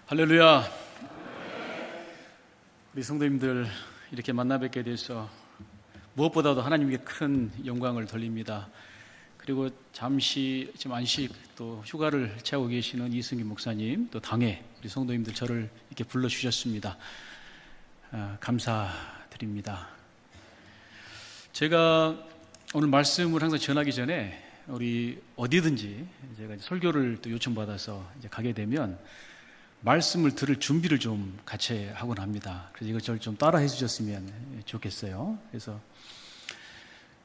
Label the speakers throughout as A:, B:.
A: 할렐루야. 우리 성도님들 이렇게 만나 뵙게 돼서 무엇보다도 하나님께 큰 영광을 돌립니다. 그리고 잠시 지금 안식 또 휴가를 채우고 계시는 이승기 목사님, 또 당회 우리 성도님들 저를 이렇게 불러주셨습니다. 감사드립니다. 제가 오늘 말씀을 항상 전하기 전에 우리 어디든지 제가 설교를 또 요청받아서 이제 가게 되면 말씀을 들을 준비를 좀 같이 하곤 합니다. 그래서 이걸 저를 좀 따라해 주셨으면 좋겠어요. 그래서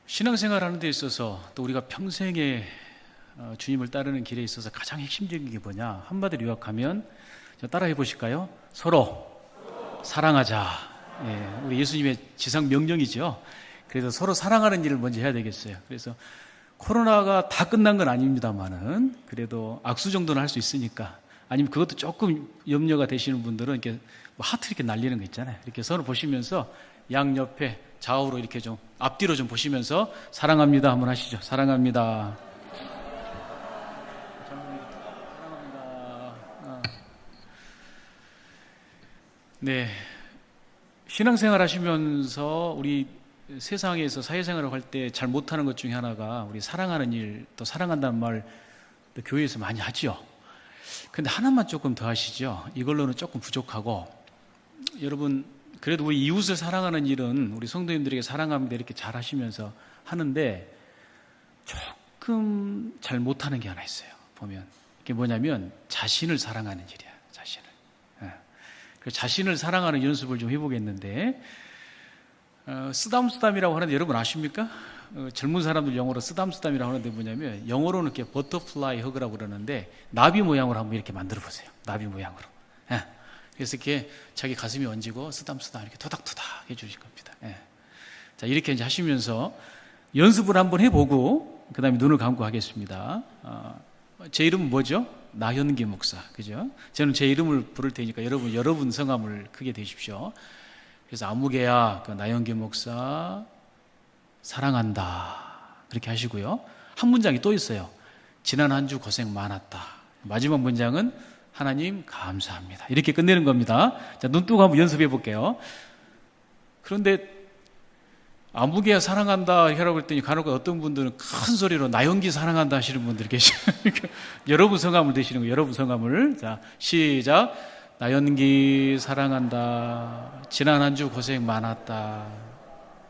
A: 신앙생활 하는 데 있어서 또 우리가 평생에 주님을 따르는 길에 있어서 가장 핵심적인 게 뭐냐? 한마디로 요약하면 따라해 보실까요? 서로 사랑하자. 예, 우리 예수님의 지상 명령이죠. 그래서 서로 사랑하는 일을 먼저 해야 되겠어요. 그래서 코로나가 다 끝난 건 아닙니다만은 그래도 악수 정도는 할 수 있으니까, 아니면 그것도 조금 염려가 되시는 분들은 이렇게 하트 이렇게 날리는 거 있잖아요. 이렇게 서로 보시면서 양옆에 좌우로 이렇게 좀 앞뒤로 좀 보시면서 사랑합니다 한번 하시죠. 사랑합니다. 사랑합니다. 네, 신앙생활 하시면서 우리 세상에서 사회생활을 할 때 잘 못하는 것 중에 하나가 우리 사랑하는 일, 또 사랑한다는 말 또 교회에서 많이 하죠. 근데 하나만 조금 더 하시죠. 이걸로는 조금 부족하고, 여러분 그래도 우리 이웃을 사랑하는 일은 우리 성도님들에게 사랑합니다 이렇게 잘 하시면서 하는데 조금 잘 못하는 게 하나 있어요. 보면 이게 뭐냐면 자신을 사랑하는 일이야. 자신을. 그래서 자신을 사랑하는 연습을 좀 해보겠는데, 쓰담쓰담이라고 하는데 여러분 아십니까? 젊은 사람들 영어로 쓰담쓰담이라고 하는데 뭐냐면, 영어로는 이렇게 버터플라이 허그라고 그러는데 나비 모양으로 한번 이렇게 만들어 보세요. 나비 모양으로. 그래서 이렇게 자기 가슴이 얹히고 쓰담쓰담 이렇게 토닥토닥 해주실 겁니다. 자, 이렇게 이제 하시면서 연습을 한번 해보고 그 다음에 눈을 감고 하겠습니다. 제 이름은 뭐죠? 나현기 목사. 그죠? 저는 제 이름을 부를 테니까 여러분 성함을 크게 대십시오. 그래서 아무개야, 나현기 목사 사랑한다 그렇게 하시고요. 한 문장이 또 있어요. 지난 한 주 고생 많았다. 마지막 문장은 하나님 감사합니다 이렇게 끝내는 겁니다. 자, 눈 뜨고 한번 연습해 볼게요. 그런데 아무개야 사랑한다 하라고 했더니 간혹 어떤 분들은 큰 소리로 나현기 사랑한다 하시는 분들이 계시죠. 여러분 성함을 대시는 거예요. 여러분 성함을. 자, 시작. 나현기 사랑한다. 지난 한 주 고생 많았다.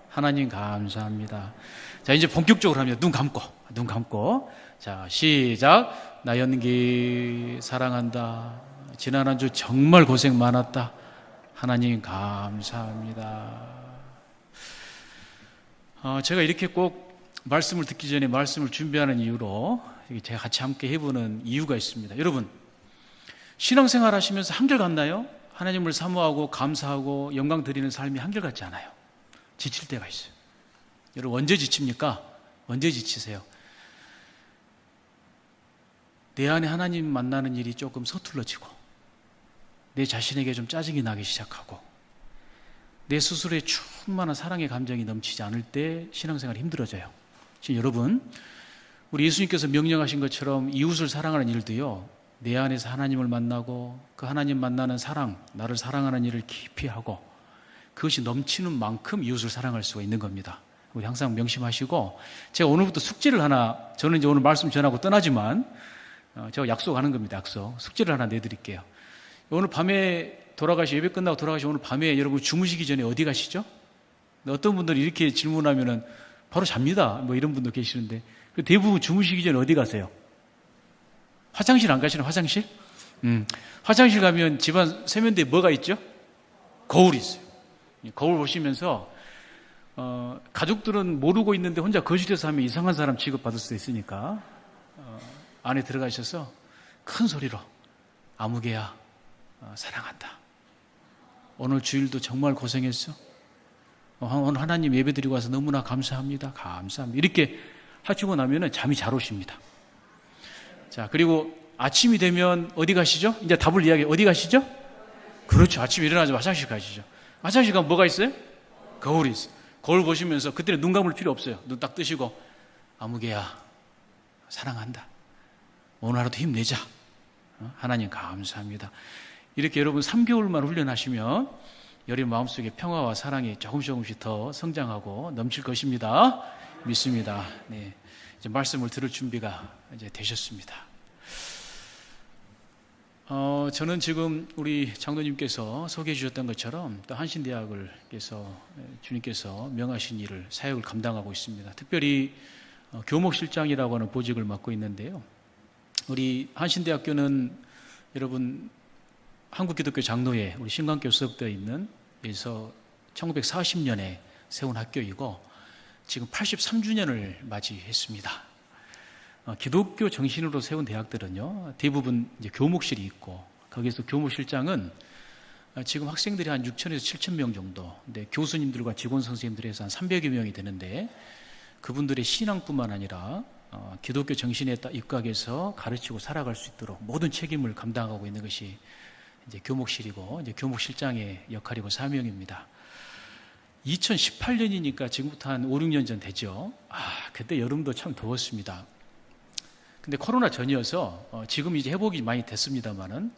A: 하나님 감사합니다. 자, 이제 본격적으로 합니다. 눈 감고. 자, 시작. 나현기 사랑한다. 지난 한 주 정말 고생 많았다. 하나님 감사합니다. 제가 이렇게 꼭 말씀을 듣기 전에 말씀을 준비하는 이유로 제가 같이 함께 해보는 이유가 있습니다. 여러분, 신앙생활 하시면서 한결같나요? 하나님을 사모하고 감사하고 영광 드리는 삶이 한결같지 않아요. 지칠 때가 있어요. 여러분, 언제 지칩니까? 언제 지치세요? 내 안에 하나님 만나는 일이 조금 서툴러지고, 내 자신에게 좀 짜증이 나기 시작하고, 내 스스로에 충만한 사랑의 감정이 넘치지 않을 때 신앙생활이 힘들어져요. 지금 여러분, 우리 예수님께서 명령하신 것처럼 이웃을 사랑하는 일도요, 내 안에서 하나님을 만나고 그 하나님 만나는 사랑, 나를 사랑하는 일을 깊이 하고 그것이 넘치는 만큼 이웃을 사랑할 수가 있는 겁니다. 우리 항상 명심하시고, 제가 오늘부터 숙제를 하나, 저는 이제 오늘 말씀 전하고 떠나지만 제가 약속하는 겁니다. 약속. 숙제를 하나 내드릴게요. 오늘 밤에 예배 끝나고 돌아가시고 오늘 밤에 여러분 주무시기 전에 어디 가시죠? 어떤 분들은 이렇게 질문하면은 바로 잡니다. 뭐 이런 분도 계시는데, 대부분 주무시기 전에 어디 가세요? 화장실 안 가시나? 화장실? 화장실 가면 집안 세면대에 뭐가 있죠? 거울이 있어요. 거울 보시면서 가족들은 모르고 있는데 혼자 거실에서 하면 이상한 사람 취급받을 수도 있으니까 안에 들어가셔서 큰 소리로 아무개야 사랑한다. 오늘 주일도 정말 고생했어. 오늘 하나님 예배드리고 와서 너무나 감사합니다. 감사합니다. 이렇게 하시고 나면 잠이 잘 오십니다. 자, 그리고 아침이 되면 어디 가시죠? 이제 답을 이야기해. 어디 가시죠? 그렇죠. 아침에 일어나서 화장실 가시죠. 화장실 가면 뭐가 있어요? 거울이 있어요. 거울 보시면서 그때는 눈 감을 필요 없어요. 눈 딱 뜨시고 아무개야 사랑한다. 오늘 하루도 힘내자. 하나님 감사합니다. 이렇게 여러분 3개월만 훈련하시면 여러분 마음속에 평화와 사랑이 조금씩 더 성장하고 넘칠 것입니다. 믿습니다. 네, 이제 말씀을 들을 준비가 이제 되셨습니다. 저는 지금 우리 장로님께서 소개해 주셨던 것처럼 또 한신대학을께서 주님께서 명하신 일을 사역을 감당하고 있습니다. 특별히 교목실장이라고 하는 보직을 맡고 있는데요. 우리 한신대학교는 여러분 한국기독교 장로회 우리 신강교 수업되어 있는 에서 1940년에 세운 학교이고 지금 83주년을 맞이했습니다. 기독교 정신으로 세운 대학들은요 대부분 이제 교목실이 있고 거기에서 교목실장은 지금 학생들이 한 6천에서 7천 명 정도, 근데 교수님들과 직원 선생님들이 해서 한 300여 명이 되는데 그분들의 신앙뿐만 아니라 기독교 정신에 입각해서 가르치고 살아갈 수 있도록 모든 책임을 감당하고 있는 것이 이제 교목실이고 이제 교목실장의 역할이고 사명입니다. 2018년이니까 지금부터 한 5, 6년 전 되죠. 그때 여름도 참 더웠습니다. 근데 코로나 전이어서 지금 이제 회복이 많이 됐습니다만은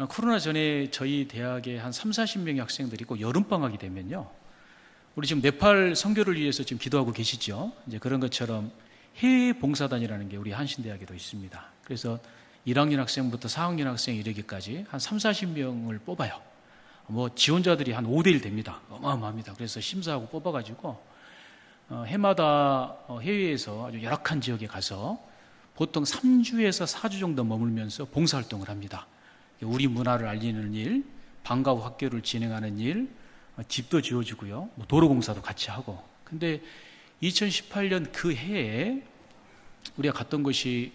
A: 코로나 전에 저희 대학에 한 3, 40명의 학생들이 있고 여름방학이 되면요. 우리 지금 네팔 선교를 위해서 지금 기도하고 계시죠. 이제 그런 것처럼 해외 봉사단이라는 게 우리 한신대학에도 있습니다. 그래서 1학년 학생부터 4학년 학생 이르기까지 한 3, 40명을 뽑아요. 지원자들이 한 5대1 됩니다. 어마어마합니다. 그래서 심사하고 뽑아가지고 해마다 해외에서 아주 열악한 지역에 가서 보통 3주에서 4주 정도 머물면서 봉사활동을 합니다. 우리 문화를 알리는 일, 방과 후 학교를 진행하는 일, 집도 지어주고요. 도로공사도 같이 하고. 근데 2018년 그 해에 우리가 갔던 곳이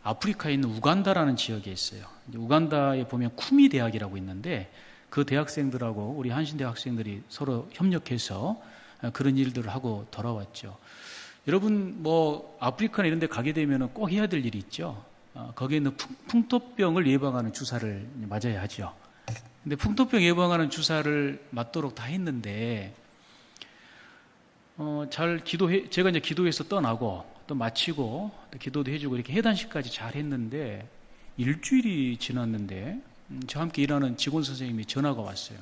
A: 아프리카에 있는 우간다라는 지역에 있어요. 우간다에 보면 쿠미 대학이라고 있는데 그 대학생들하고 우리 한신대 학생들이 서로 협력해서 그런 일들을 하고 돌아왔죠. 여러분 아프리카나 이런 데 가게 되면 꼭 해야 될 일이 있죠. 거기에 있는 풍토병을 예방하는 주사를 맞아야 하죠. 근데 풍토병 예방하는 주사를 맞도록 다 했는데 제가 이제 기도해서 떠나고 또 마치고 또 기도도 해주고 이렇게 해단식까지 잘 했는데 일주일이 지났는데 저와 함께 일하는 직원 선생님이 전화가 왔어요.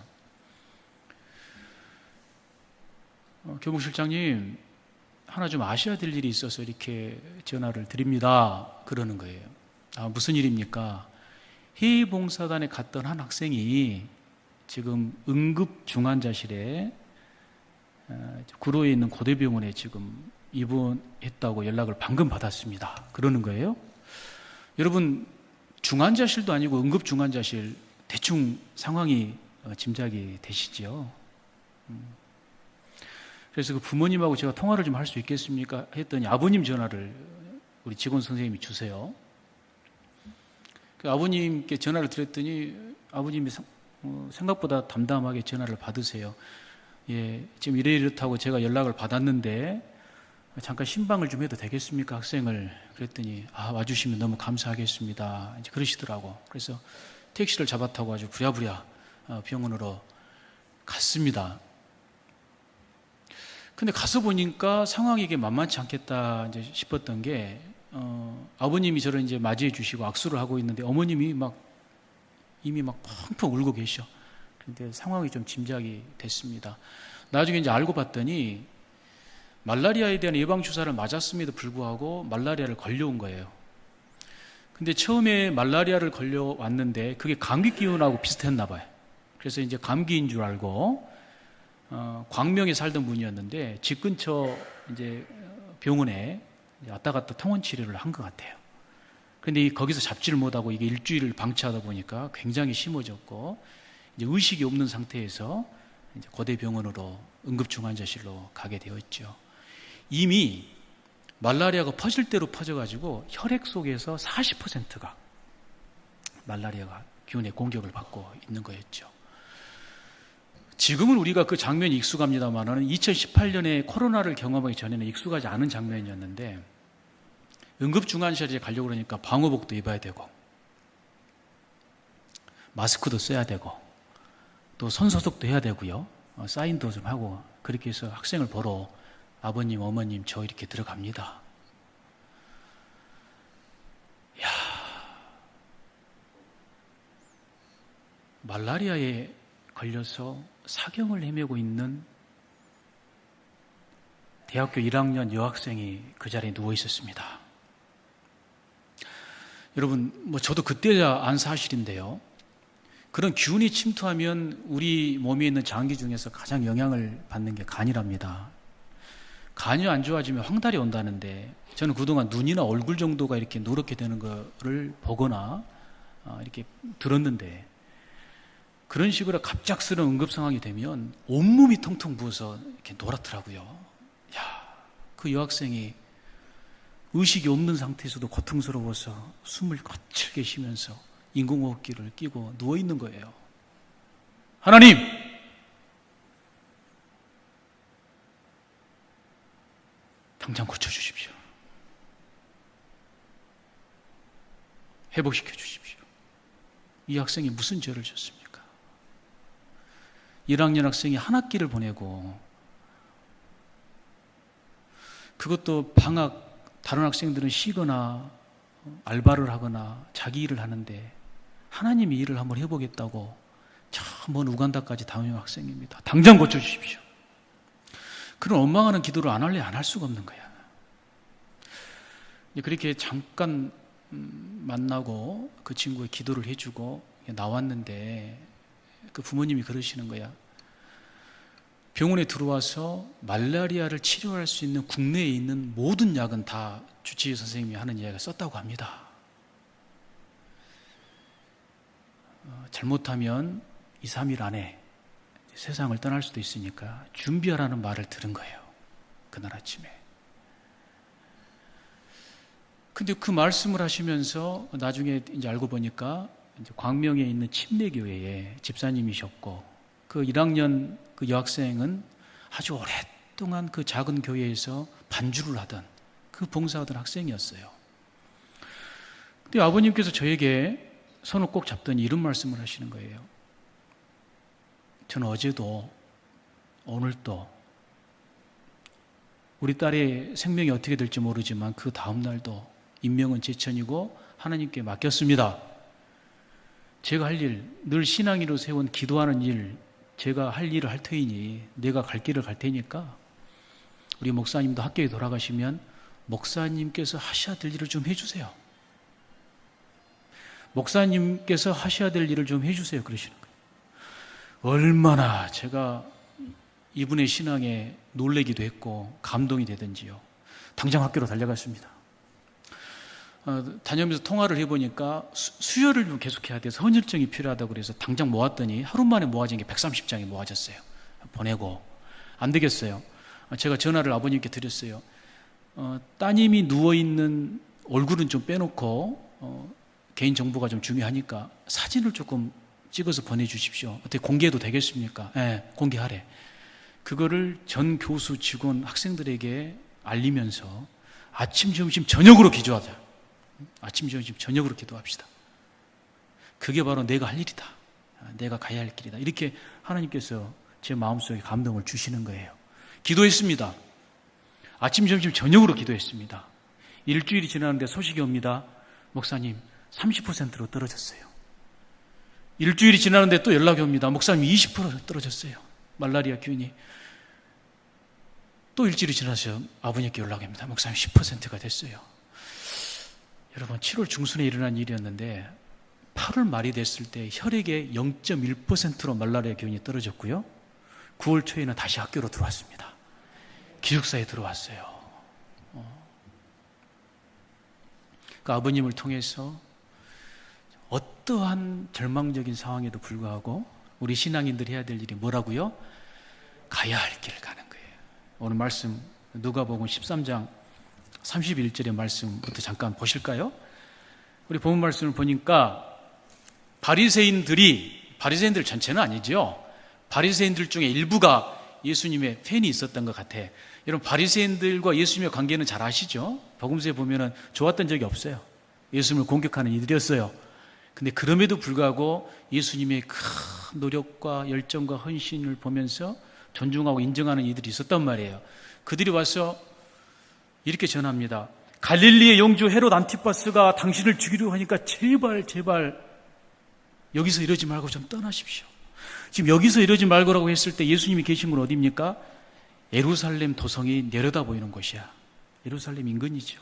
A: 교목실장님, 하나 좀 아셔야 될 일이 있어서 이렇게 전화를 드립니다. 그러는 거예요. 무슨 일입니까? 해외봉사단에 갔던 한 학생이 지금 응급중환자실에 구로에 있는 고대병원에 지금 입원했다고 연락을 방금 받았습니다. 그러는 거예요. 여러분, 중환자실도 아니고 응급중환자실 대충 상황이 짐작이 되시죠? 그래서 그 부모님하고 제가 통화를 좀 할 수 있겠습니까? 했더니 아버님 전화를 우리 직원 선생님이 주세요. 그 아버님께 전화를 드렸더니 아버님이 생각보다 담담하게 전화를 받으세요. 예, 지금 이렇다고 제가 연락을 받았는데 잠깐 신방을 좀 해도 되겠습니까? 학생을. 그랬더니 와주시면 너무 감사하겠습니다. 이제 그러시더라고. 그래서 택시를 잡아 타고 아주 부랴부랴 병원으로 갔습니다. 근데 가서 보니까 상황이 이게 만만치 않겠다 이제 싶었던 게 아버님이 저를 이제 맞이해 주시고 악수를 하고 있는데 어머님이 이미 펑펑 울고 계셔. 근데 상황이 좀 짐작이 됐습니다. 나중에 이제 알고 봤더니 말라리아에 대한 예방 주사를 맞았음에도 불구하고 말라리아를 걸려온 거예요. 근데 처음에 말라리아를 걸려왔는데 그게 감기 기운하고 비슷했나 봐요. 그래서 이제 감기인 줄 알고 광명에 살던 분이었는데 집 근처 이제 병원에 왔다 갔다 통원 치료를 한 것 같아요. 근데 거기서 잡지를 못하고 이게 일주일을 방치하다 보니까 굉장히 심해졌고 이제 의식이 없는 상태에서 이제 고대병원으로 응급중환자실로 가게 되었죠. 이미 말라리아가 퍼질 대로 퍼져가지고 혈액 속에서 40%가 말라리아가 기운의 공격을 받고 있는 거였죠. 지금은 우리가 그 장면이 익숙합니다만 2018년에 코로나를 경험하기 전에는 익숙하지 않은 장면이었는데 응급중환자실에 가려고 그러니까 방호복도 입어야 되고 마스크도 써야 되고 또 손소독도 해야 되고요. 사인도 좀 하고 그렇게 해서 학생을 보러 아버님, 어머님 저 이렇게 들어갑니다. 말라리아에 걸려서 사경을 헤매고 있는 대학교 1학년 여학생이 그 자리에 누워 있었습니다. 여러분, 저도 그때야 안 사실인데요. 그런 균이 침투하면 우리 몸에 있는 장기 중에서 가장 영향을 받는 게 간이랍니다. 간이 안 좋아지면 황달이 온다는데, 저는 그동안 눈이나 얼굴 정도가 이렇게 누렇게 되는 거를 보거나 이렇게 들었는데, 그런 식으로 갑작스러운 응급 상황이 되면 온몸이 텅텅 부어서 이렇게 노랗더라고요. 그 여학생이 의식이 없는 상태에서도 고통스러워서 숨을 거칠게 쉬면서 인공호흡기를 끼고 누워 있는 거예요. 하나님! 당장 고쳐주십시오. 회복시켜 주십시오. 이 학생이 무슨 죄를 졌습니까? 1학년 학생이 한 학기를 보내고, 그것도 방학, 다른 학생들은 쉬거나 알바를 하거나 자기 일을 하는데 하나님이 일을 한번 해보겠다고 저 먼 우간다까지 다녀온 학생입니다. 당장 고쳐주십시오. 그런 원망하는 기도를 안 할래 안 할 수가 없는 거야. 그렇게 잠깐 만나고 그 친구의 기도를 해주고 나왔는데, 그 부모님이 그러시는 거야. 병원에 들어와서 말라리아를 치료할 수 있는 국내에 있는 모든 약은 다 주치의 선생님이 하는 이야기가 썼다고 합니다. 잘못하면 2, 3일 안에 세상을 떠날 수도 있으니까 준비하라는 말을 들은 거예요. 그날 아침에. 근데 그 말씀을 하시면서 나중에 이제 알고 보니까 이제 광명에 있는 침례교회에 집사님이셨고, 그 1학년 그 여학생은 아주 오랫동안 그 작은 교회에서 반주를 하던, 그 봉사하던 학생이었어요. 근데 아버님께서 저에게 손을 꼭 잡더니 이런 말씀을 하시는 거예요. 저는 어제도 오늘도 우리 딸의 생명이 어떻게 될지 모르지만 그 다음 날도 인명은 제천이고 하나님께 맡겼습니다. 제가 할 일, 늘 신앙인으로 세운 기도하는 일, 제가 할 일을 할 터이니 내가 갈 길을 갈 테니까 우리 목사님도 학교에 돌아가시면 목사님께서 하셔야 될 일을 좀 해주세요. 목사님께서 하셔야 될 일을 좀 해주세요. 그러시는 거예요. 얼마나 제가 이분의 신앙에 놀래기도 했고 감동이 되든지요. 당장 학교로 달려갔습니다. 다니면서 통화를 해보니까 수혈을 좀 계속해야 돼서 헌혈증이 필요하다고 그래서 당장 모았더니 하루 만에 모아진 게 130장이 모아졌어요. 보내고 안 되겠어요. 제가 전화를 아버님께 드렸어요. 따님이 누워있는 얼굴은 좀 빼놓고 개인정보가 좀 중요하니까 사진을 조금 찍어서 보내주십시오. 어떻게 공개해도 되겠습니까? 네, 공개하래. 그거를 전 교수, 직원, 학생들에게 알리면서 아침, 점심, 저녁으로 기도하자. 아침, 점심, 저녁으로 기도합시다. 그게 바로 내가 할 일이다. 내가 가야 할 길이다. 이렇게 하나님께서 제 마음속에 감동을 주시는 거예요. 기도했습니다. 아침, 점심, 저녁으로 기도했습니다. 일주일이 지났는데 소식이 옵니다. 목사님 30%로 떨어졌어요. 일주일이 지났는데 또 연락이 옵니다. 목사님 20% 떨어졌어요. 말라리아 균이. 또 일주일이 지나서 아버님께 연락이 옵니다. 목사님 10%가 됐어요. 여러분, 7월 중순에 일어난 일이었는데 8월 말이 됐을 때 혈액의 0.1%로 말라리아 균이 떨어졌고요. 9월 초에는 다시 학교로 들어왔습니다. 기숙사에 들어왔어요. 그 아버님을 통해서 어떠한 절망적인 상황에도 불구하고 우리 신앙인들이 해야 될 일이 뭐라고요? 가야 할 길을 가는 거예요. 오늘 말씀 누가복음 13장 31절의 말씀부터 잠깐 보실까요? 우리 본문 말씀을 보니까 바리새인들 전체는 아니죠. 바리새인들 중에 일부가 예수님의 팬이 있었던 것 같아. 여러분, 바리새인들과 예수님의 관계는 잘 아시죠? 복음서에 보면은 좋았던 적이 없어요. 예수님을 공격하는 이들이었어요. 근데 그럼에도 불구하고 예수님의 큰 노력과 열정과 헌신을 보면서 존중하고 인정하는 이들이 있었단 말이에요. 그들이 와서 이렇게 전합니다. 갈릴리의 영주 헤롯 안티파스가 당신을 죽이려고 하니까 제발 여기서 이러지 말고 좀 떠나십시오. 지금 여기서 이러지 말고라고 했을 때 예수님이 계신 건 어디입니까? 예루살렘 도성이 내려다 보이는 곳이야. 예루살렘 인근이죠.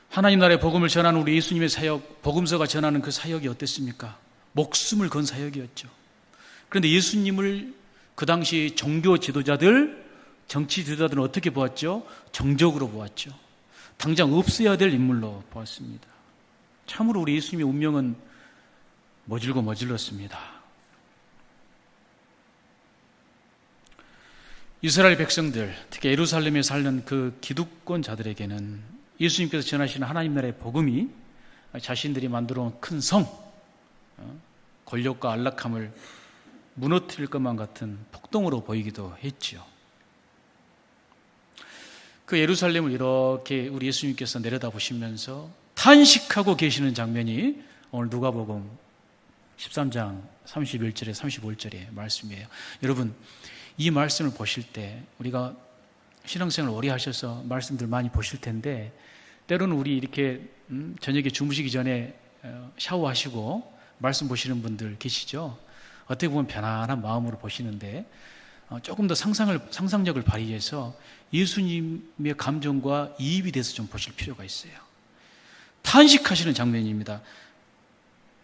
A: 하나님 나라의 복음을 전하는 우리 예수님의 사역, 복음서가 전하는 그 사역이 어땠습니까? 목숨을 건 사역이었죠. 그런데 예수님을 그 당시 종교 지도자들, 정치 지도자들은 어떻게 보았죠? 정적으로 보았죠. 당장 없어야 될 인물로 보았습니다. 참으로 우리 예수님의 운명은 머질고 머질렀습니다. 이스라엘 백성들, 특히 예루살렘에 살는 그 기득권자들에게는 예수님께서 전하시는 하나님 나라의 복음이 자신들이 만들어 놓은 큰 성, 권력과 안락함을 무너뜨릴 것만 같은 폭동으로 보이기도 했지요. 그 예루살렘을 이렇게 우리 예수님께서 내려다보시면서 탄식하고 계시는 장면이 오늘 누가복음 13장 31절에 35절의 말씀이에요. 여러분, 이 말씀을 보실 때 우리가 신앙생활 오래 하셔서 말씀들 많이 보실 텐데 때로는 우리 이렇게 저녁에 주무시기 전에 샤워하시고 말씀 보시는 분들 계시죠? 어떻게 보면 편안한 마음으로 보시는데 조금 더 상상력을 발휘해서 예수님의 감정과 이입이 돼서 좀 보실 필요가 있어요. 탄식하시는 장면입니다.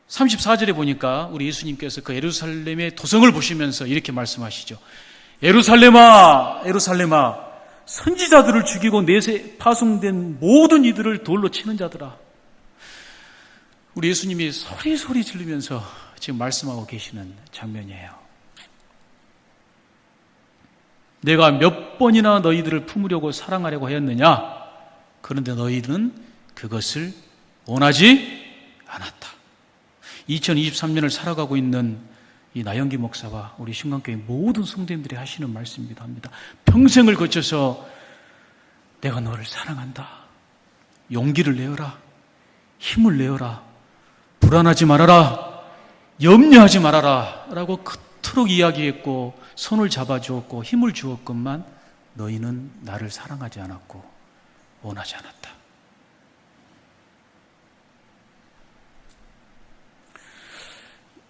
A: 34절에 보니까 우리 예수님께서 그 예루살렘의 도성을 보시면서 이렇게 말씀하시죠. 예루살렘아, 예루살렘아, 선지자들을 죽이고 내세 파송된 모든 이들을 돌로 치는 자들아. 우리 예수님이 소리 지르면서 지금 말씀하고 계시는 장면이에요. 내가 몇 번이나 너희들을 품으려고 사랑하려고 하였느냐? 그런데 너희들은 그것을 원하지 않았다. 2023년을 살아가고 있는 이 나영기 목사와 우리 신강교회 모든 성도님들이 하시는 말씀이기도 합니다. 평생을 거쳐서 내가 너를 사랑한다. 용기를 내어라. 힘을 내어라. 불안하지 말아라. 염려하지 말아라. 라고 그토록 이야기했고 손을 잡아주었고 힘을 주었건만 너희는 나를 사랑하지 않았고 원하지 않았다.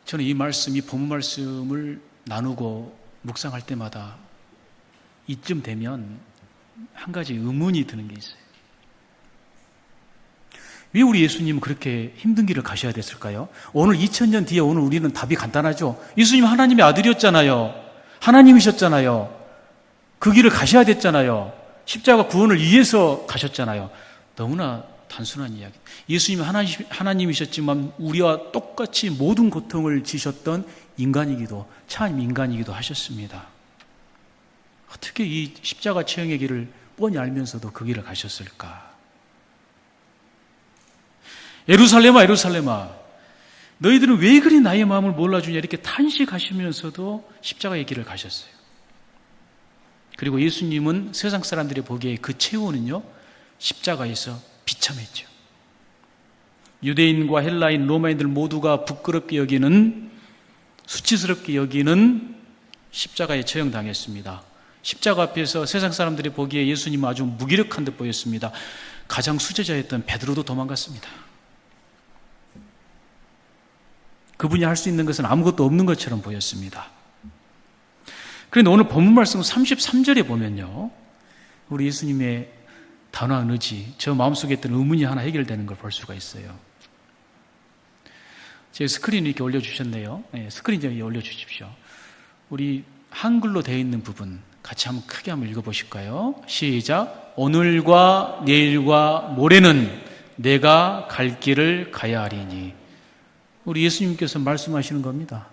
A: 저는 이 말씀, 이 본문 말씀을 나누고 묵상할 때마다 이쯤 되면 한 가지 의문이 드는 게 있어요. 왜 우리 예수님은 그렇게 힘든 길을 가셔야 됐을까요? 오늘 2000년 뒤에 오늘 우리는 답이 간단하죠. 예수님 하나님의 아들이었잖아요. 하나님이셨잖아요. 그 길을 가셔야 됐잖아요. 십자가 구원을 위해서 가셨잖아요. 너무나 단순한 이야기. 예수님은 하나님이셨지만 우리와 똑같이 모든 고통을 지셨던 인간이기도 참 인간이기도 하셨습니다. 어떻게 이 십자가 처형의 길을 뻔히 알면서도 그 길을 가셨을까? 예루살렘아, 예루살렘아, 너희들은 왜 그리 나의 마음을 몰라주냐 이렇게 탄식하시면서도 십자가의 길을 가셨어요. 그리고 예수님은 세상 사람들이 보기에 그 최후는요 십자가에서 비참했죠. 유대인과 헬라인, 로마인들 모두가 부끄럽게 여기는, 수치스럽게 여기는 십자가에 처형당했습니다. 십자가 앞에서 세상 사람들이 보기에 예수님은 아주 무기력한 듯 보였습니다. 가장 수제자였던 베드로도 도망갔습니다. 그분이 할 수 있는 것은 아무것도 없는 것처럼 보였습니다. 그런데 오늘 본문 말씀 33절에 보면요, 우리 예수님의 단호한 의지, 저 마음속에 있던 의문이 하나 해결되는 걸 볼 수가 있어요. 제 스크린 이렇게 올려주셨네요. 네, 스크린 좀 올려주십시오. 우리 한글로 되어 있는 부분 같이 한번 크게 한번 읽어보실까요? 시작. 오늘과 내일과 모레는 내가 갈 길을 가야 하리니. 우리 예수님께서 말씀하시는 겁니다.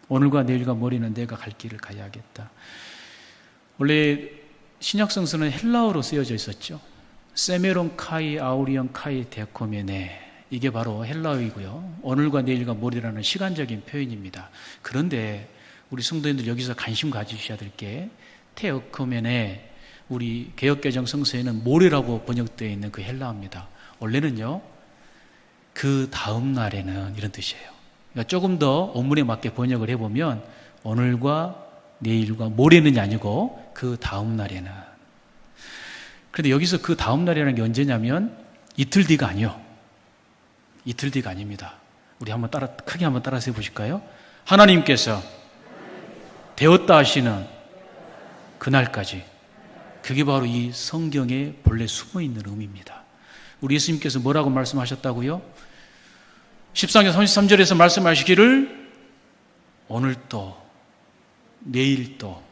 A: 오늘과 내일과 모레는 내가 갈 길을 가야 하겠다. 원래 신약성서는 헬라어로 쓰여져 있었죠. 세메론 카이 아우리온 카이 데코메네, 이게 바로 헬라어이고요. 오늘과 내일과 모레라는 시간적인 표현입니다. 그런데 우리 성도님들 여기서 관심 가지셔야 될 게 테오코메네, 우리 개역개정 성서에는 모레라고 번역되어 있는 그 헬라어입니다. 원래는요 그 다음 날에는 이런 뜻이에요. 그러니까 조금 더 원문에 맞게 번역을 해보면 오늘과 내일과 모레는이 아니고 그 다음 날에는. 그런데 여기서 그 다음 날이라는 게 언제냐면 이틀 뒤가 아니요. 이틀 뒤가 아닙니다. 우리 크게 한번 따라서 해보실까요? 하나님께서 되었다 하시는 그날까지. 그게 바로 이 성경에 본래 숨어있는 의미입니다. 우리 예수님께서 뭐라고 말씀하셨다고요? 13장 33절에서 말씀하시기를 오늘 또 내일 또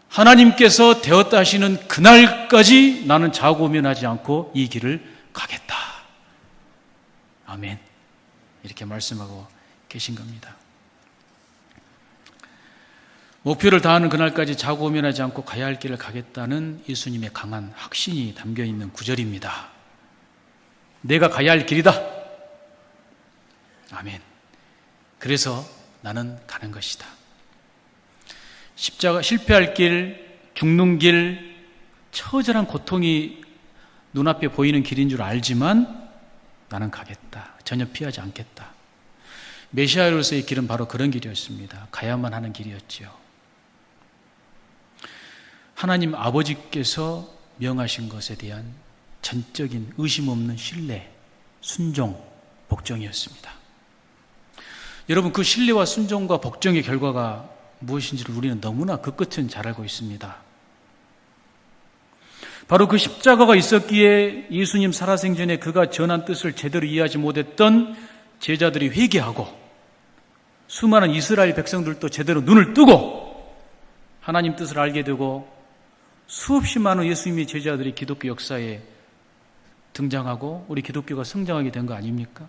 A: 하나님께서 되었다 하시는 그날까지 나는 자고면하지 않고 이 길을 가겠다. 아멘. 이렇게 말씀하고 계신 겁니다. 목표를 다하는 그날까지 자고면하지 않고 가야 할 길을 가겠다는 예수님의 강한 확신이 담겨있는 구절입니다. 내가 가야 할 길이다. 아멘. 그래서 나는 가는 것이다. 십자가 실패할 길, 죽는 길, 처절한 고통이 눈앞에 보이는 길인 줄 알지만 나는 가겠다. 전혀 피하지 않겠다. 메시아로서의 길은 바로 그런 길이었습니다. 가야만 하는 길이었지요. 하나님 아버지께서 명하신 것에 대한 전적인 의심 없는 신뢰, 순종, 복종이었습니다. 여러분, 그 신뢰와 순종과 복종의 결과가 무엇인지를 우리는 너무나 그 끝은 잘 알고 있습니다. 바로 그 십자가가 있었기에 예수님 살아생전에 그가 전한 뜻을 제대로 이해하지 못했던 제자들이 회개하고 수많은 이스라엘 백성들도 제대로 눈을 뜨고 하나님 뜻을 알게 되고 수없이 많은 예수님의 제자들이 기독교 역사에 등장하고 우리 기독교가 성장하게 된 거 아닙니까?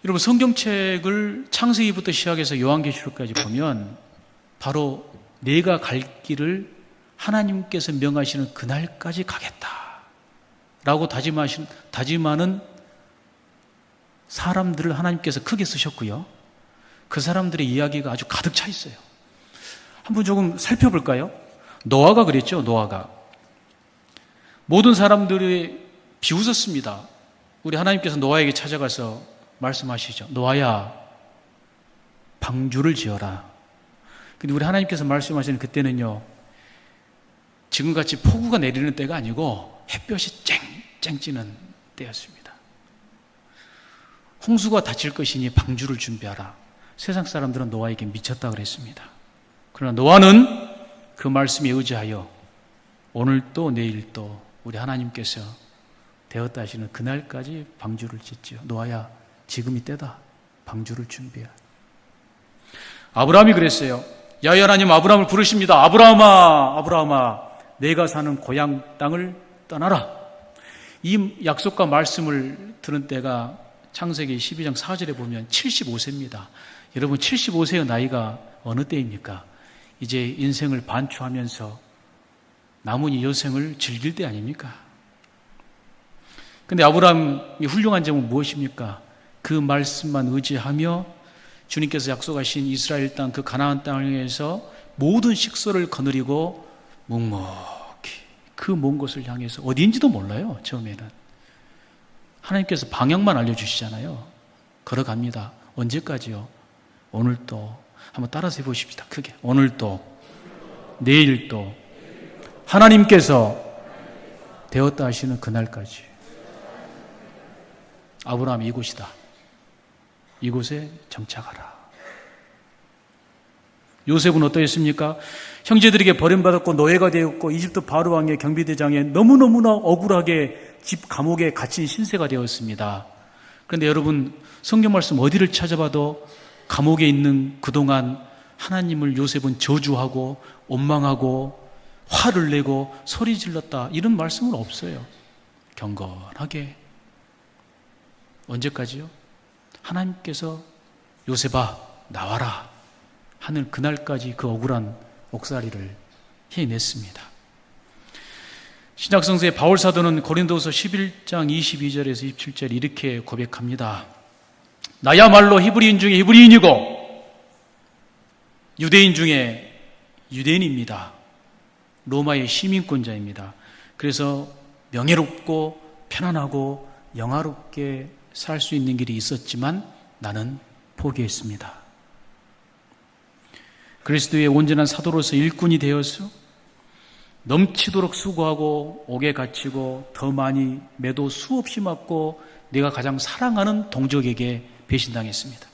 A: 여러분, 성경책을 창세기부터 시작해서 요한계시록까지 보면 바로 내가 갈 길을 하나님께서 명하시는 그날까지 가겠다라고 다짐하는 사람들을 하나님께서 크게 쓰셨고요. 그 사람들의 이야기가 아주 가득 차 있어요. 한번 조금 살펴볼까요? 노아가 그랬죠. 노아가 모든 사람들이 비웃었습니다. 우리 하나님께서 노아에게 찾아가서 말씀하시죠. 노아야, 방주를 지어라. 근데 우리 하나님께서 말씀하시는 그때는요, 지금같이 폭우가 내리는 때가 아니고 햇볕이 쨍쨍 찌는 때였습니다. 홍수가 닥칠 것이니 방주를 준비하라. 세상 사람들은 노아에게 미쳤다 그랬습니다. 그러나 노아는 그 말씀에 의지하여 오늘 또 내일 또 우리 하나님께서 되었다 하시는 그날까지 방주를 짓지요. 노아야, 지금이 때다. 방주를 준비해. 아브라함이 그랬어요. 야훼 하나님 아브라함을 부르십니다. 아브라함아, 아브라함아, 내가 사는 고향 땅을 떠나라. 이 약속과 말씀을 들은 때가 창세기 12장 4절에 보면 75세입니다. 여러분, 75세의 나이가 어느 때입니까? 이제 인생을 반추하면서 남은 이 여생을 즐길 때 아닙니까? 근데 아브라함이 훌륭한 점은 무엇입니까? 그 말씀만 의지하며 주님께서 약속하신 이스라엘 땅, 그 가나안 땅에서 모든 식소를 거느리고 묵묵히 그 먼 곳을 향해서, 어디인지도 몰라요. 처음에는 하나님께서 방향만 알려주시잖아요. 걸어갑니다. 언제까지요? 오늘 또 한번 따라서 해보십시다. 크게. 오늘 또 내일 또 하나님께서 되었다 하시는 그날까지. 아브라함, 이곳이다. 이곳에 정착하라. 요셉은 어떠했습니까? 형제들에게 버림받았고 노예가 되었고 이집트 바로 왕의 경비대장에 너무너무나 억울하게 집 감옥에 갇힌 신세가 되었습니다. 그런데 여러분, 성경 말씀 어디를 찾아봐도 감옥에 있는 그동안 하나님을 요셉은 저주하고 원망하고 화를 내고 소리 질렀다, 이런 말씀은 없어요. 경건하게. 언제까지요? 하나님께서 요셉아 나와라 하는 그날까지 그 억울한 옥살이를 해냈습니다. 신약성서의 바울사도는 고린도서 11장 22절에서 27절 이렇게 고백합니다. 나야말로 히브리인 중에 히브리인이고 유대인 중에 유대인입니다. 로마의 시민권자입니다. 그래서 명예롭고 편안하고 영화롭게 살 수 있는 길이 있었지만 나는 포기했습니다. 그리스도의 온전한 사도로서 일꾼이 되어서 넘치도록 수고하고 옥에 갇히고 더 많이 매도 수없이 맞고 내가 가장 사랑하는 동족에게 배신당했습니다.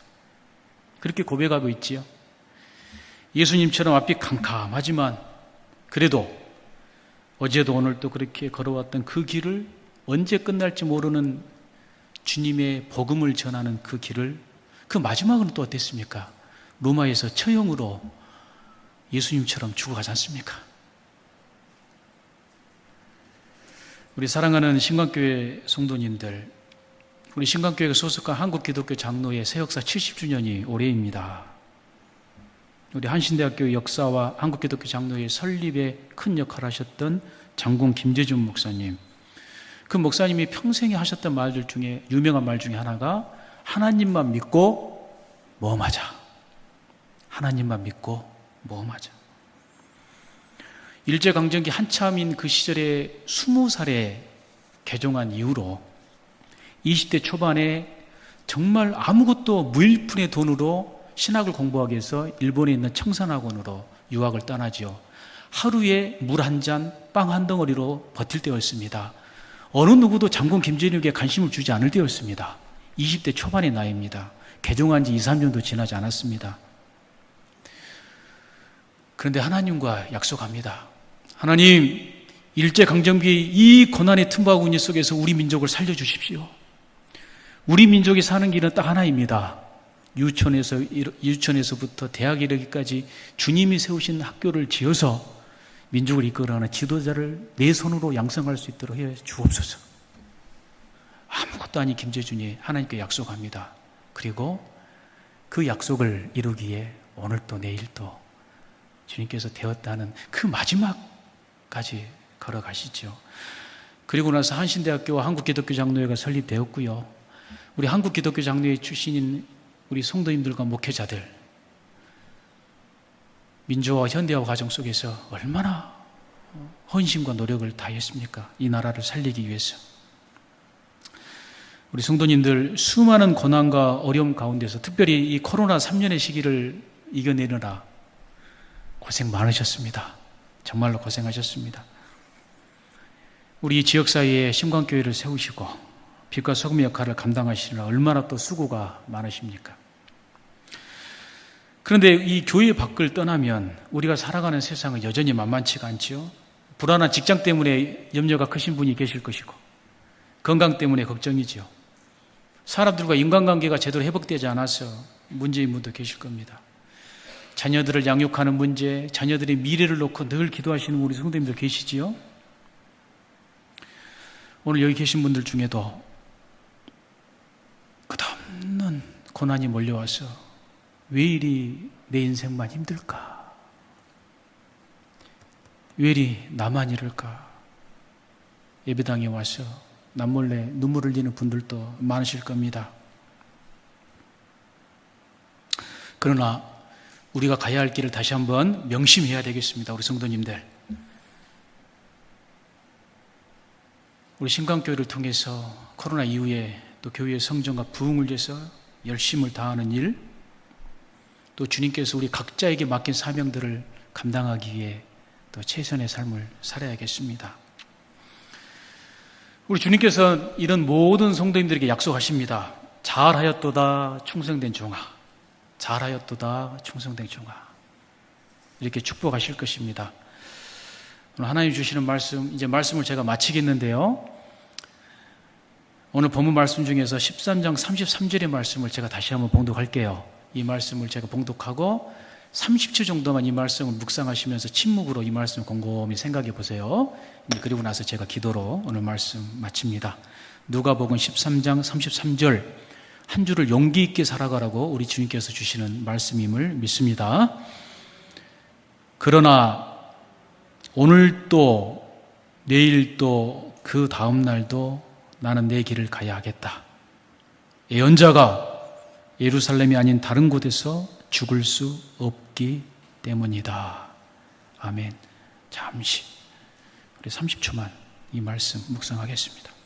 A: 그렇게 고백하고 있지요. 예수님처럼 앞이 캄캄하지만 그래도 어제도 오늘도 그렇게 걸어왔던 그 길을 언제 끝날지 모르는 주님의 복음을 전하는 그 길을 그 마지막은 또 어땠습니까? 로마에서 처형으로 예수님처럼 죽어가지 않습니까? 우리 사랑하는 신광교회 성도님들, 우리 신광교회가 소속한 한국기독교 장로회 새역사 70주년이 올해입니다. 우리 한신대학교 역사와 한국기독교 장로회 설립에 큰 역할을 하셨던 장군 김재준 목사님, 그 목사님이 평생에 하셨던 말들 중에 유명한 말 중에 하나가 하나님만 믿고 모험하자. 하나님만 믿고 모험하자. 일제강점기 한참인 그 시절에 20살에 개종한 이후로 20대 초반에 정말 아무것도 무일푼의 돈으로 신학을 공부하기 위해서 일본에 있는 청산학원으로 유학을 떠나지요. 하루에 물 한 잔, 빵 한 덩어리로 버틸 때였습니다. 어느 누구도 장군 김재준에게 관심을 주지 않을 때였습니다. 20대 초반의 나이입니다. 개종한 지 2, 3년도 지나지 않았습니다. 그런데 하나님과 약속합니다. 하나님, 일제강점기 이 고난의 틈바구니 속에서 우리 민족을 살려주십시오. 우리 민족이 사는 길은 딱 하나입니다. 유치원에서부터 대학에 이르기까지 주님이 세우신 학교를 지어서 민족을 이끌어가는 지도자를 내 손으로 양성할 수 있도록 해 주옵소서. 아무것도 아닌 김재준이 하나님께 약속합니다. 그리고 그 약속을 이루기에 오늘도 내일도 주님께서 되었다는 그 마지막까지 걸어가시죠. 그리고 나서 한신대학교와 한국기독교 장로회가 설립되었고요. 우리 한국기독교 장로회 출신인 우리 성도님들과 목회자들, 민주화와 현대화 과정 속에서 얼마나 헌신과 노력을 다했습니까? 이 나라를 살리기 위해서. 우리 성도님들 수많은 고난과 어려움 가운데서 특별히 이 코로나 3년의 시기를 이겨내느라 고생 많으셨습니다. 정말로 고생하셨습니다. 우리 지역사회에 심광교회를 세우시고 빛과 소금의 역할을 감당하시느라 얼마나 또 수고가 많으십니까? 그런데 이 교회 밖을 떠나면 우리가 살아가는 세상은 여전히 만만치가 않지요. 불안한 직장 때문에 염려가 크신 분이 계실 것이고 건강 때문에 걱정이지요. 사람들과 인간관계가 제대로 회복되지 않아서 문제인 분도 계실 겁니다. 자녀들을 양육하는 문제, 자녀들의 미래를 놓고 늘 기도하시는 우리 성도님들 계시지요. 오늘 여기 계신 분들 중에도 끝없는 고난이 몰려와서 왜 이리 내 인생만 힘들까? 왜 이리 나만 이럴까? 예배당에 와서 남몰래 눈물을 흘리는 분들도 많으실 겁니다. 그러나 우리가 가야 할 길을 다시 한번 명심해야 되겠습니다. 우리 성도님들. 우리 신광교회를 통해서 코로나 이후에 또 교회의 성전과 부흥을 위해서 열심을 다하는 일, 또 주님께서 우리 각자에게 맡긴 사명들을 감당하기 위해 또 최선의 삶을 살아야겠습니다. 우리 주님께서 이런 모든 성도님들에게 약속하십니다. 잘하였도다 충성된 종아, 잘하였도다 충성된 종아, 이렇게 축복하실 것입니다. 오늘 하나님 주시는 말씀, 이제 말씀을 제가 마치겠는데요, 오늘 본문 말씀 중에서 13장 33절의 말씀을 제가 다시 한번 봉독할게요. 이 말씀을 제가 봉독하고 30초 정도만 이 말씀을 묵상하시면서 침묵으로 이 말씀을 곰곰이 생각해 보세요. 그리고 나서 제가 기도로 오늘 말씀 마칩니다. 누가복음 13장 33절, 한 주를 용기 있게 살아가라고 우리 주님께서 주시는 말씀임을 믿습니다. 그러나 오늘도 내일도 그 다음 날도 나는 내 길을 가야 하겠다. 예언자가 예루살렘이 아닌 다른 곳에서 죽을 수 없기 때문이다. 아멘. 잠시 우리 30초만 이 말씀 묵상하겠습니다.